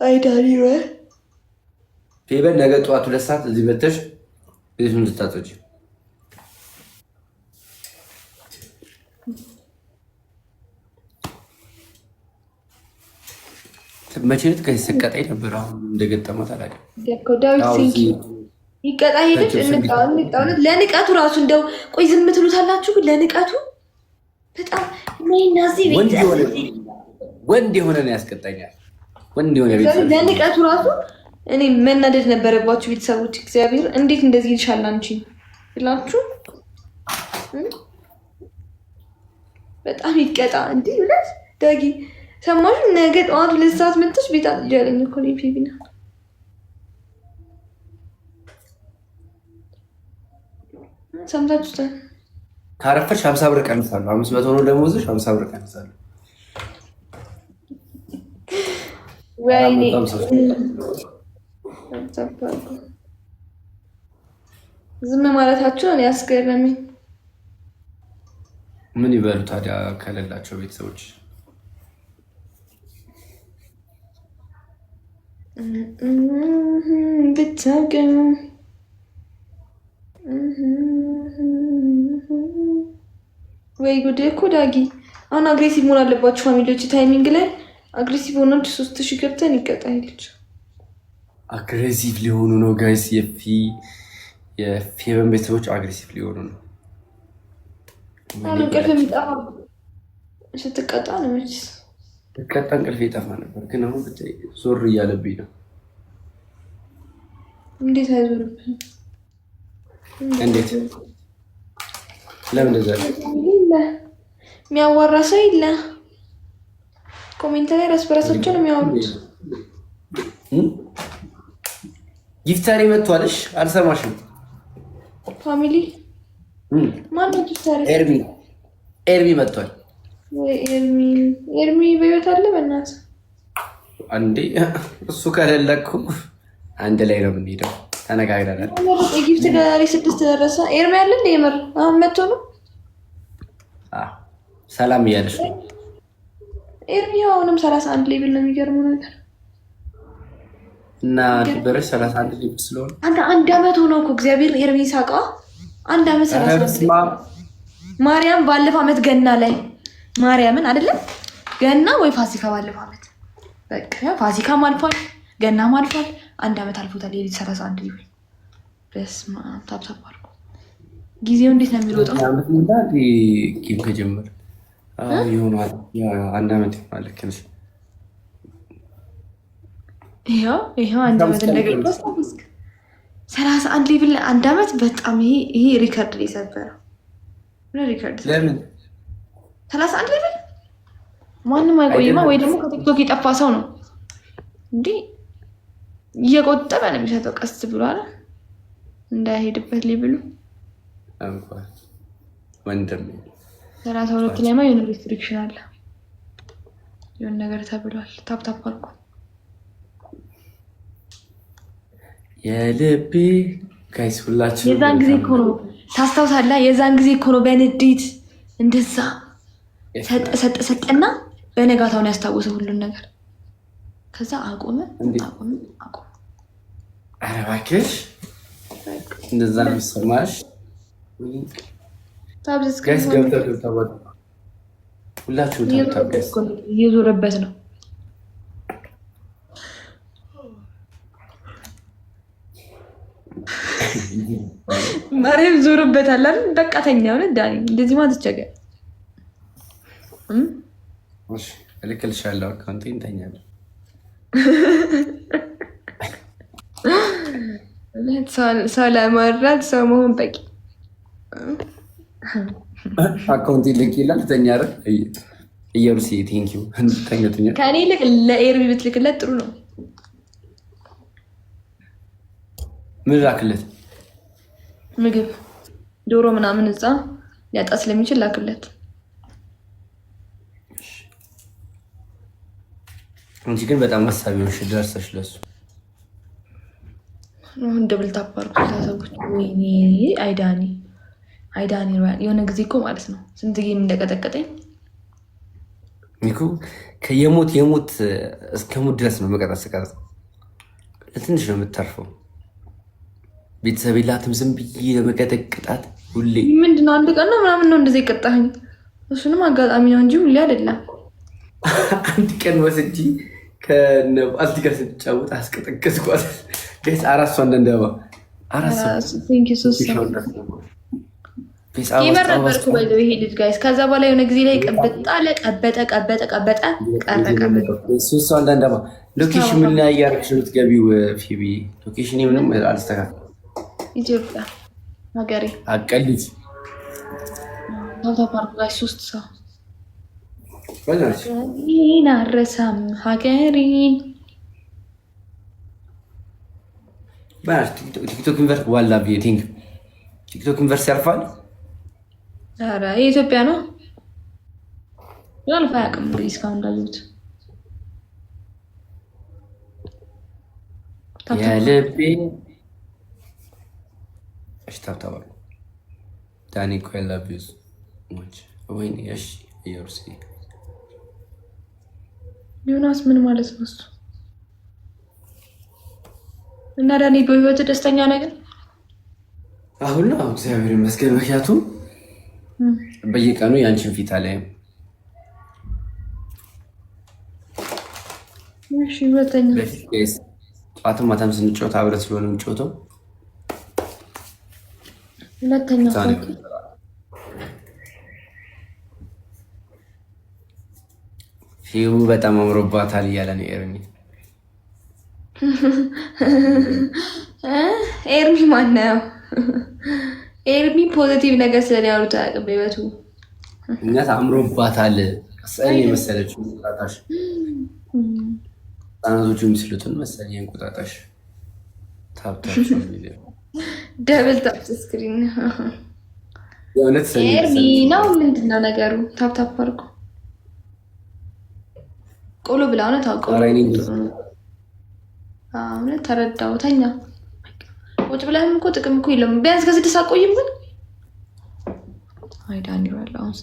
አይዳኒ ወይ ፌበን ነገ ጠዋት 2 ሰዓት እዚህ መተሽ ቤቱን እንድታጸጂ። መቼ ዕለት ከሰቀጣይ ነበር። አሁን እንደገጠማት አላውቅም። ዳዊት ይቀጣ ሄደች። ለንቀቱ ራሱ እንደው ቆይ ዝም ትሉታላችሁ። ግን ለንቀቱ በጣም ወንድ የሆነ ነው ያስቀጣኛል። ወንድ የሆነ ለንቀቱ ራሱ እኔ መናደድ ነበረባችሁ ቤተሰቦች። እግዚአብሔር እንዴት እንደዚህ ይልሻል አንቺ ብላችሁ በጣም ይቀጣ እንዴ ብለሽ ዳጊ ሰማሽ? ነገ ጠዋት 2 ሰዓት መጥተሽ ቤት አትጃለኝ እኮ ነው ፊቢና ሰምታችሁታል። ካረፈሽ 50 ብር ቀንሳለሁ። 500 ነው ደሞዝሽ፣ 50 ብር ቀንሳለሁ። ወይኔ ዝም ማለታቸው እኔ ያስገረመኝ። ምን ይበሉ ታዲያ ከሌላቸው ቤተሰቦች። ብታውቂው ወይ ጉድ እኮ ዳጊ። አሁን አግሬሲቭ መሆን አለባችሁ ፋሚሊዎች። ታይሚንግ ላይ አግሬሲቭ ሆናችሁ 3000 ገብተን ይቀጣይልች። አግሬሲቭ ሊሆኑ ነው ጋይስ። የፌቨን ቤተሰቦች አግሬሲቭ ሊሆኑ ነው። አሁን እንቅልፍ የሚጠፋ ስትቀጣ ነው መችስ ትቀጣ። እንቅልፍ የጠፋ ነበር ግን አሁን ዞር እያለብኝ ነው። እንዴት አይዞርብን? እንዴት ለምን እንደዛ የሚያዋራ ሰው የለ። ኮሜንት ላይ ራስ በራሳቸው ነው የሚያወሩት። ጊፍታሪ መጥቷልሽ? አልሰማሽም? ፋሚሊ ማነው ጊፍታሪ? ኤርሚ መጥቷል። ወይ ኤርሚ በህይወት አለ? በእናትህ አንዴ እሱ ከሌለኩ አንድ ላይ ነው የምንሄደው። ተነጋግረናል። ጊፍት ጋሪ 6 ደረሰ። ኤርሚ አለ እንደ የምር አሁን መጥቶ ነው ሰላም እያለሽ ነው። ኤርሚ አሁንም 31 ሌብል ነው። የሚገርመው ነገር እና ድበረሽ 31 ሌብል ስለሆነ አንድ አመት ሆነው እኮ እግዚአብሔር ኤርሚ ሳቃ 1 አመት 30 ማርያም ባለፈው አመት ገና ላይ ማርያምን አይደለም ገና ወይ ፋሲካ ባለፈው አመት በቃ ፋሲካም አልፏል፣ ገናም አልፏል። 1 አመት አልፎታል። የልጅ 31 ሌብል በስመ አብ ታብታብ አልኩ። ጊዜው እንዴት ነው የሚሮጠው? አመት እንዳል ጌም ከጀመረ ይሆናል 1 አመት ይሆናል። ከነሽ ይሄው 1 አመት እንደገባስ 31 ሌብል 1 አመት በጣም ይሄ ሪከርድ የሰበረው ሪከርድ። ለምን 31 ሌብል ማንም አይቆይማ። ወይ ደግሞ ከቲክቶክ የጠፋ ሰው ነው እንዴ? እየቆጠበ ነው የሚሰጠው ቀስ ብሎ አይደል? እንዳይሄድበት ሌብሉ እንኳን ወንድም 32 ላይ የሆነ ሪስትሪክሽን አለ። የሆነ ነገር ተብሏል። ታፕታፕ አልኩ። የልቤ ጋይስ ሁላችሁ የዛን ጊዜ እኮ ነው ታስታውሳለህ? የዛን ጊዜ እኮ ነው በንዴት እንደዛ ሰጠና በነጋታውን ያስታወሰው ሁሉን ነገር። ከዛ አቆመ። ኧረ እባክሽ እንደዛ ነው የሚሰማሽ? ጋይስ ገብተው ሁላችሁ ታብታብስ እየዞረበት ነው። ማርያም ዞረበታል አይደል? በቃ ተኛው ነው ዳኒ። እንደዚህ ማለት ይቸገር። እሺ እልክልሻለሁ አካውንቴን ተኛለሁ። ሰው ለመርዳት ሰው መሆን በቂ። አካውንቴን ልክ ተኛ አይደል? እየሩሲ ቴንኪው ተኛተኛ ከኔ ልክ ለኤርሚ ብትልክለት ጥሩ ነው። ምን ላክለት? ምግብ ዶሮ ምናምን እዛ ሊያጣ ስለሚችል ላክለት። እንጂ ግን በጣም ሀሳቢ ሆንሽ ደርሰሽ ለሱ ደብል ታፓርኩ ታሰቡት። ወይኔ አይዳኒ የሆነ ጊዜ እኮ ማለት ነው ስንት ጌም እንደቀጠቀጠኝ ሚኩ ከየሞት እስከ ሞት ድረስ ነው መቀጣት ስቀርጽ ለትንሽ ነው የምትተርፈው። ቤተሰብ የላትም ዝም ብዬ ለመቀጠቅጣት ሁሌ ምንድነው አንድ ቀን ነው ምናምን ነው እንደዚህ ይቀጣኝ። እሱንም አጋጣሚ ነው እንጂ ሁሌ አይደለም። አንድ ቀን ወስጂ ከነባልቲ ጋር ስትጫወት አስቀጠቀጥኳት። ገስ አራሷ እንደንደባ አራሷ ጌመር ነበርኩ ባይዘው ይሄ ልጅ ጋይስ። ከዛ በኋላ የሆነ ጊዜ ላይ ቀበጠ ቀረ። ሱሳ እንደንደባ ሎኬሽን ምን ላይ ያርክሽ የምትገቢው ፊቢ ሎኬሽን ምንም አልስተካከለም። ኢትዮጵያ ሀገሬ አቀልጅ ታውታ ፓርክ ላይ 3 ሰው ወላሂ ይናረሳም ሀገሬን ባስ ቲክቶክ ኢንቨርስ ዋላ ቢቲንግ ቲክቶክ ኢንቨርስ ያልፋል። ኧረ የኢትዮጵያ ነው ያልፋ ያቅም እስካሁን እንዳሉት የልቤ እሽታብታባ ዳኒ ቆይ ላቪዝ ሙች ወይኔ እሺ ይርሲ ዮናስ ምን ማለት ነው እሱ? እና ዳኒ በህይወት ደስተኛ ነገር አሁን ነው እግዚአብሔር ይመስገን። ምክንያቱም በየቀኑ ያንቺን ፊት አላይም። እሺ ሁለተኛ ጠዋትም ማታም ስንጫወት አብረን ስለሆነ የምንጫወተው ሁለተኛ ፊው በጣም አምሮባታል እያለ ነው ኤርሚ። ኤርሚ ማነው? ኤርሚ ፖዚቲቭ ነገር ስለያሉት አያውቅም በህይወቱ። እናት አምሮባታል ሰን የመሰለችው ቁጣጣሽ ታናዞቹ የሚስሉትን መሰለኝ እንቁጣጣሽ ታብታችሁ ደብል ታፕ ስክሪን የእውነት ኤርሚ ነው። ምንድነው ነገሩ? ታፕታፕ አድርጎ ቆሎ ብላ ነው ታውቀው። አሁን ተረዳው። ተኛ ቁጭ ብለህም እኮ ጥቅም እኮ የለም። ቢያንስ ከ6 ሰዓት ቆይም ግን አይዳን ይላል አሁን